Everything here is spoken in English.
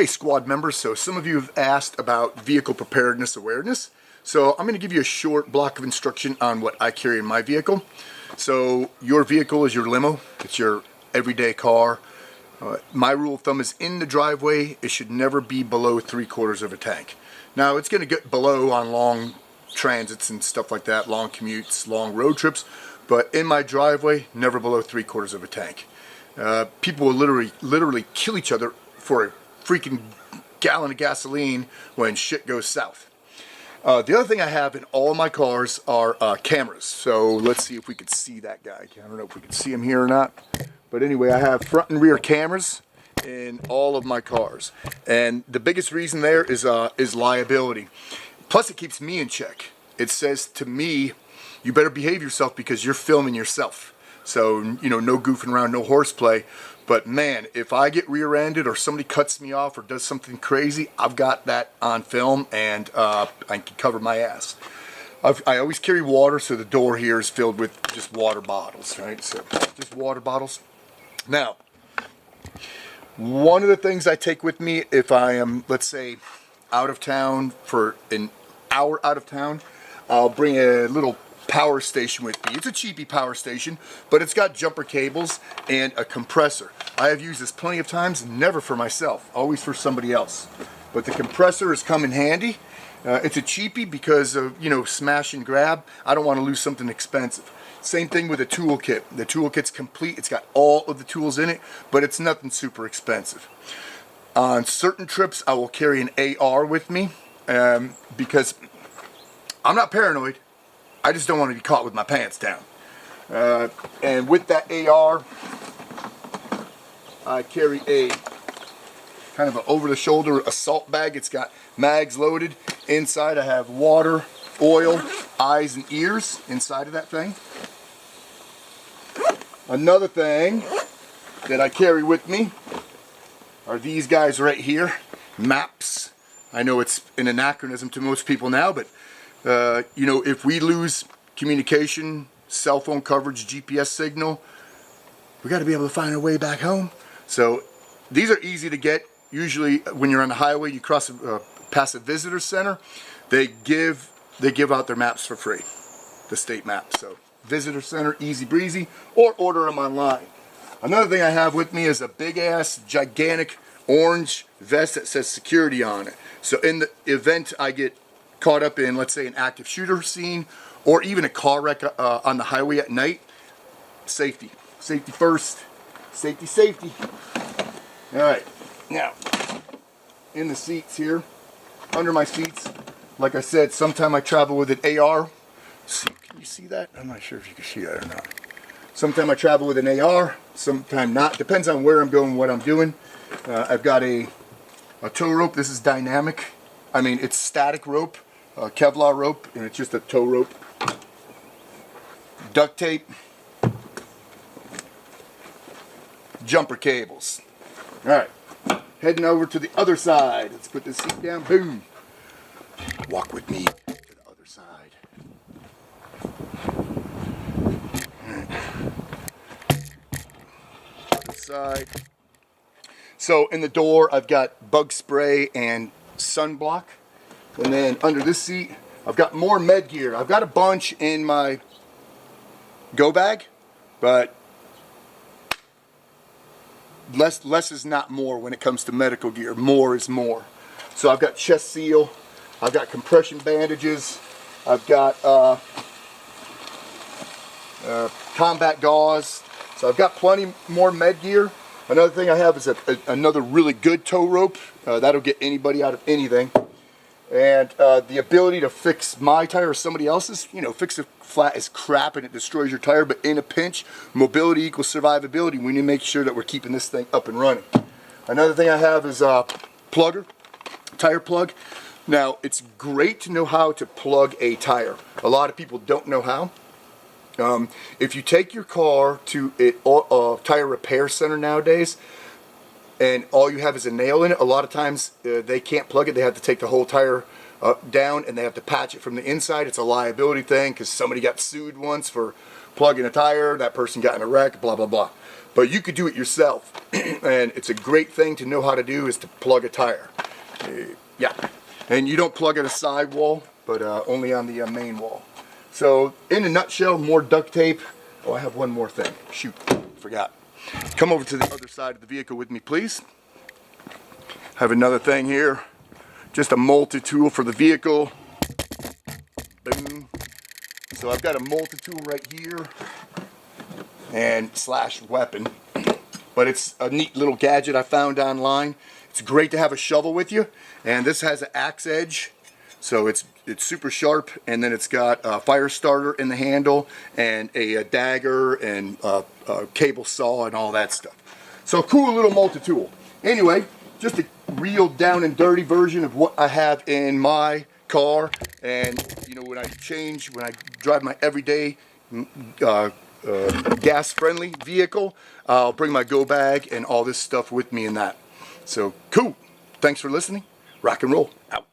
Hey squad members, so some of you have asked about vehicle preparedness awareness. So I'm going to give you a short block of instruction on what I carry in my vehicle. So your vehicle is your limo, it's your everyday car. My rule of thumb is in the driveway, it should never be below 3/4 of a tank. Now it's going to get below on long transits and stuff like that, long commutes, long road trips, but in my driveway, never below 3/4 of a tank. People will literally kill each other for a freaking gallon of gasoline when shit goes south. The other thing I have in all my cars are cameras. So let's see if we could see that guy. I don't know if we can see him here or not. But anyway, I have front and rear cameras in all of my cars. And the biggest reason there is liability. Plus it keeps me in check. It says to me, you better behave yourself because you're filming yourself. So, you know, no goofing around, no horseplay. But man, if I get rear-ended or somebody cuts me off or does something crazy, I've got that on film and I can cover my ass. I always carry water, so the door here is filled with just water bottles, right? So just water bottles. Now, one of the things I take with me if I am, let's say, out of town for an hour out of town, I'll bring a little power station with me. It's a cheapy power station, but it's got jumper cables and a compressor. I have used this plenty of times, never for myself, always for somebody else. But the compressor has come in handy. It's a cheapie because of, you know, smash and grab. I don't want to lose something expensive. Same thing with a toolkit. The toolkit's complete. It's got all of the tools in it, but it's nothing super expensive. On certain trips, I will carry an AR with me because I'm not paranoid. I just don't want to be caught with my pants down. And with that AR, I carry a kind of an over-the-shoulder assault bag. It's got mags loaded. Inside I have water, oil, eyes and ears inside of that thing. Another thing that I carry with me are these guys right here, maps. I know it's an anachronism to most people now, but you know, if we lose communication, cell phone coverage, GPS signal, we got to be able to find our way back home. So these are easy to get. Usually when you're on the highway, you cross past a visitor center, they give out their maps for free, the state map. So visitor center, easy breezy, or order them online. Another thing I have with me is a big ass gigantic orange vest that says security on it. So in the event I get caught up in, let's say, an active shooter scene or even a car wreck on the highway at night, safety first, safety. All right, now in the seats here, under my seats, like I said, sometime I travel with an AR. Can you see that? I'm not sure if you can see that or not. Sometime I travel with an AR, sometime not. Depends on where I'm going, what I'm doing. I've got a tow rope. This is dynamic. I mean, it's static rope, Kevlar rope, and it's just a tow rope. Duct tape. Jumper cables. Alright, heading over to the other side. Let's put this seat down. Boom. Walk with me to the other side. Other side. So in the door, I've got bug spray and sunblock. And then under this seat, I've got more med gear. I've got a bunch in my go bag, but less is not more when it comes to medical gear. More is more. So I've got chest seal, I've got compression bandages, I've got combat gauze. So I've got plenty more med gear. Another thing I have is another really good tow rope. That'll get anybody out of anything. And the ability to fix my tire or somebody else's, you know, fix a flat is crap and it destroys your tire, but in a pinch, mobility equals survivability. We need to make sure that we're keeping this thing up and running. Another thing I have is a plugger, tire plug. Now, it's great to know how to plug a tire. A lot of people don't know how. If you take your car to a tire repair center nowadays, and all you have is a nail in it, a lot of times they can't plug it. They have to take the whole tire down and they have to patch it from the inside. It's a liability thing because somebody got sued once for plugging a tire. That person got in a wreck, blah, blah, blah. but you could do it yourself. And it's a great thing to know how to do, is to plug a tire. Yeah, and you don't plug at a side wall, but only on the main wall. So in a nutshell, more duct tape. Oh, I have one more thing. Shoot, forgot. Come over to the other side of the vehicle with me, please. Have another thing here. Just a multi-tool for the vehicle. Boom. So I've got a multi-tool right here and slash weapon. But it's a neat little gadget I found online. It's great to have a shovel with you. And this has an axe edge. So it's super sharp, and then it's got a fire starter in the handle and a dagger and a cable saw and all that stuff. So cool little multi-tool. Anyway, just a real down and dirty version of what I have in my car. And you know, when I drive my everyday gas-friendly vehicle, I'll bring my go bag and all this stuff with me in that. So cool. Thanks for listening. Rock and roll. Out.